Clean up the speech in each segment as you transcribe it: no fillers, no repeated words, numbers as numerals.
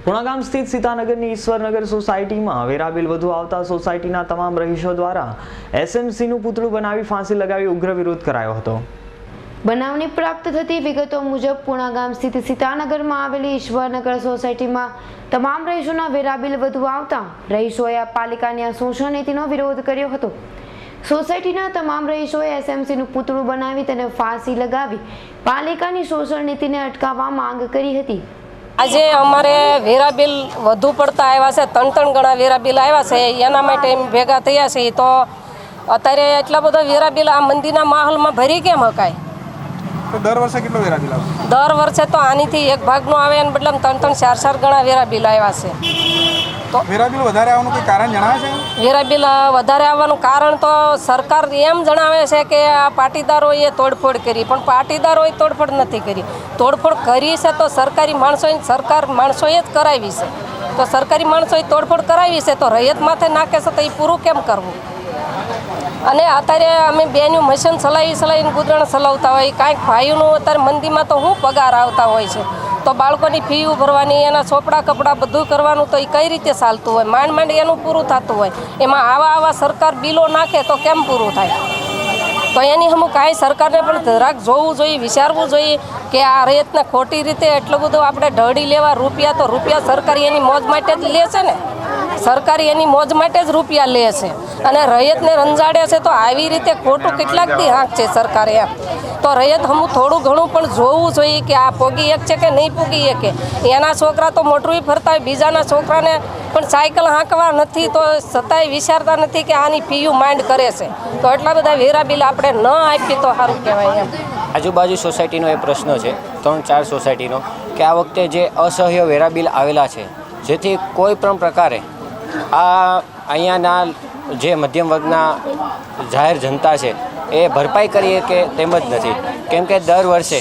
પુણા ગામ સ્થિત સીતાનગરની ઈશ્વરનગર સોસાયટીમાં વેરા બિલ વધુ આવતા સોસાયટીના તમામ રહીશો દ્વારા એસએમસીનું પૂતળું બનાવી ફાંસી લગાવી ઉગ્ર વિરોધ કરાયો હતો। બનાવની પ્રાપ્ત થતી વિગતો મુજબ પુણા ગામ સ્થિત સીતાનગરમાં આવેલી ઈશ્વરનગર સોસાયટીમાં તમામ રહીશોના વેરા બિલ વધુ આવતા રહીશોએ આ પાલિકાની આ શોષણ નીતિનો વિરોધ કર્યો હતો। સોસાયટીના તમામ રહીશોએ એસએમસીનું પૂતળું બનાવી તેને ફાંસી લગાવી પાલિકાની શોષણ નીતિને અટકાવવા માંગ કરી હતી। આજે અમારે વેરા બિલ વધુ પડતા આવ્યા છે, 3 ગણા વેરા બિલ આવ્યા છે, એના માટે ભેગા થયા છે। તો અત્યારે એટલા બધા વેરા બિલ આ મંદિરના માહોલમાં ભરી કેમ હકાય? તો દર વર્ષે કેટલો વેરા બિલ આવે? દર વર્ષે તો આનીથી એક ભાગનું આવે અને બદલે 3, 4 ગણા વેરા બિલ આવ્યા છે। તો વેરા બિલ વધારે આવવાનું કોઈ કારણ જણાવે છે? વેરા બિલ વધારે આવવાનું કારણ તો સરકાર એમ જણાવે છે કે આ પાટીદારોએ તોડફોડ કરી, પણ પાટીદારોએ તોડફોડ નથી કરી। તોડફોડ કરી છે તો સરકારી માણસોએ જ કરાવી છે। તો સરકારી માણસોએ તોડફોડ કરાવી છે તો રૈયત માથે નાખે છે, તો એ પૂરું કેમ કરવું? અને અત્યારે અમે બેનું મશીન ચલાવીને ગુજરાન ચલાવતા હોય, કાંઈક ભાઈઓનું અત્યારે મંદીમાં તો શું પગાર આવતા હોય છે, તો બાળકોની ફી ભરવાની, એના ચોપડા કપડાં બધું કરવાનું, તો એ કઈ રીતે ચાલતું હોય? માંડ એનું પૂરું થતું હોય, એમાં આવા સરકાર બિલો નાખે તો કેમ પૂરું થાય? તો એની અમુક કાંઈ સરકારને પણ જરાક જોવું જોઈએ, વિચારવું જોઈએ કે આ રૈયતને ખોટી રીતે એટલું બધું આપણે ઢળી લેવા રૂપિયા, તો રૂપિયા સરકારી એની મોજ માટે જ લે છે ને, સરકારી એની મોજ માટે જ રૂપિયા લે છે અને રૈયતને રંજાડે છે। તો આવી રીતે ખોટું કેટલાકથી હાંક છે સરકારે એમ। તો રૈયત હમું થોડું ઘણું પણ જોવું જોઈએ કે આ પોગી એક છે કે નહીં પોગી એક, એના છોકરા તો મોટરું ફરતા હોય, બીજાના છોકરાને પણ સાયકલ હાંકવા નથી, તો છતાંય વિચારતા નથી કે આની ફીયું માંડ કરે છે। તો એટલા બધા વેરા બિલ આપણે ન આપીએ તો સારું કહેવાય એમ। આજુબાજુ સોસાયટીનો એ પ્રશ્ન છે, 3-4 સોસાયટીનો, કે આ વખતે જે અસહ્ય વેરા બિલ આવેલા છે, જેથી કોઈ પણ પ્રકારે અહીંયાના જે મધ્યમ વર્ગના જાહેર જનતા છે એ ભરપાઈ કરીએ કે તેમ જ નથી, કેમ કે દર વર્ષે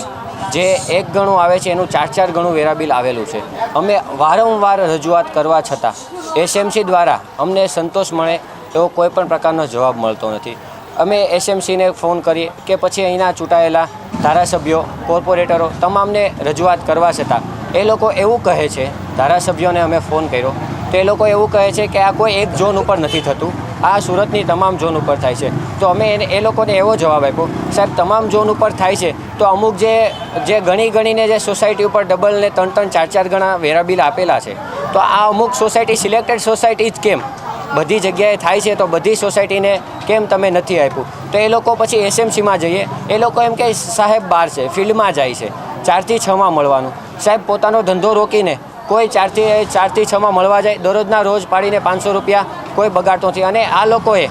જે 1 ગણું આવે છે એનું 4 ગણું વેરા બિલ આવેલું છે। અમે વારંવાર રજૂઆત કરવા છતાં એસએમસી દ્વારા અમને સંતોષ મળે એવો કોઈ પણ પ્રકારનો જવાબ મળતો નથી। અમે એસએમસીને ફોન કરીએ કે પછી અહીંના ચૂંટાયેલા ધારાસભ્યો, કોર્પોરેટરો તમામને રજૂઆત કરવા છતાં એ લોકો એવું કહે છે, ધારાસભ્યોને અમે ફોન કર્યો તો એ લોકો એવું કહે છે કે આ કોઈ એક ઝોન ઉપર નથી થતું, આ સુરતની તમામ ઝોન ઉપર થાય છે। તો અમે એ લોકોને એવો જવાબ આપ્યો, સાહેબ તમામ ઝોન ઉપર થાય છે તો અમુક જે ગણીને જે સોસાયટી ઉપર ડબલ ને 3, 4 ગણા વેરા બિલ આપેલા છે, તો આ અમુક સોસાયટી સિલેક્ટેડ સોસાયટી જ કેમ બધી જગ્યાએ થાય છે, તો બધી સોસાયટીને કેમ તમે નથી આપ્યું? તો એ લોકો પછી એસએમસીમાં જઈએ, એ લોકો એમ કે સાહેબ બહાર છે, ફિલ્ડમાં જાય છે, 4 થી 6 મળવાનું। સાહેબ પોતાનો ધંધો રોકીને કોઈ 4 થી 6 મળવા જાય, દરરોજના રોજ પાડીને 500 રૂપિયા કોઈ બગાડતો નથી। અને આ લોકોએ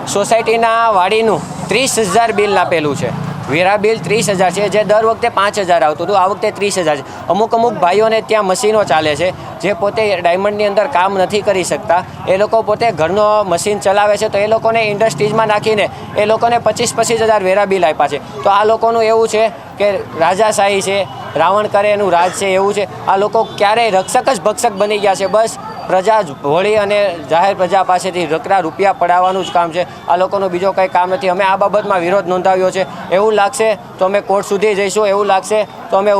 સોસાયટીના વાડીનું 30,000 બિલ આપેલું છે, વેરા બિલ 30,000 છે, જે દર વખતે 5,000 આવતું હતું, આ વખતે 30,000 છે। અમુક ભાઈઓને ત્યાં મશીનો ચાલે છે, જે પોતે ડાયમંડની અંદર કામ નથી કરી શકતા, એ લોકો પોતે ઘરનો મશીન ચલાવે છે, તો એ લોકોને ઇન્ડસ્ટ્રીઝમાં નાખીને એ લોકોને 25,000 વેરા બિલ આપ્યા છે। તો આ લોકોનું એવું છે કે રાજાશાહી છે, રાવણ કરે એનું રાજ છે એવું છે। આ લોકો ક્યારેય રક્ષક જ ભક્ષક બની ગયા છે, બસ પ્રજા ભોળી અને જાહેર પ્રજા પાસેથી રકડા રૂપિયા પડાવવાનું જ કામ છે, આ લોકોનું બીજો કંઈ કામ નથી। અમે આ બાબતમાં વિરોધ નોંધાવ્યો છે, એવું લાગશે તો અમે કોર્ટ સુધી જઈશું, એવું લાગશે તો અમે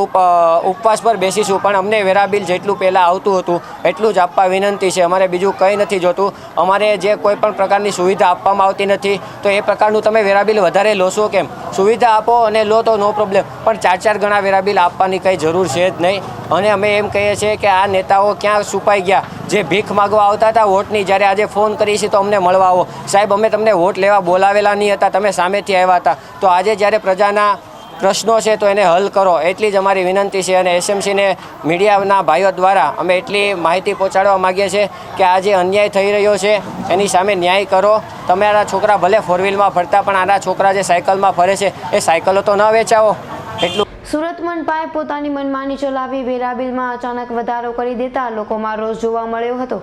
ઉપવાસ પર બેસીશું, પણ અમને વેરા બિલ જેટલું પહેલાં આવતું હતું એટલું જ આપવા વિનંતી છે। અમારે બીજું કંઈ નથી જોતું, અમારે જે કોઈ પણ પ્રકારની સુવિધા આપવામાં આવતી નથી, તો એ પ્રકારનું તમે વેરા બિલ વધારે લોશો કેમ? સુવિધા આપો અને લો તો નો પ્રોબ્લેમ, પણ 4 ગણા વેરા બિલ આપવાની કંઈ જરૂર છે જ નહીં। અને અમે એમ કહીએ છીએ કે આ નેતાઓ ક્યાં છુપાઈ ગયા, જે ભીખ માગવા આવતા હતા વોટની, જ્યારે આજે ફોન કરી છે તો અમને મળવા આવો। સાહેબ અમે તમને વોટ લેવા બોલાવેલા નહીં હતા, તમે સામેથી આવ્યા હતા, તો આજે જ્યારે પ્રજાના પ્રશ્નો છે તો એને હલ કરો, એટલી જ અમારી વિનંતી છે। અને એસએમસીને મીડિયાના ભાઈઓ દ્વારા અમે એટલી માહિતી પહોંચાડવા માગીએ છીએ કે આ જે અન્યાય થઈ રહ્યો છે એની સામે ન્યાય કરો। તમારા છોકરા ભલે 4 વ્હીલમાં ફરતા, પણ આના છોકરા જે સાયકલમાં ફરે છે એ સાયકલો તો ન વેચાવો એટલું। સુરત મનપાએ પોતાની મનમાની ચલાવી વેરા બિલમાં અચાનક વધારો કરી દેતા લોકોમાં રોષ જોવા મળ્યો હતો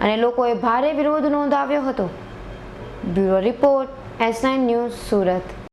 અને લોકોએ ભારે વિરોધ નોંધાવ્યો હતો। Bureau report, S9 news, Surat.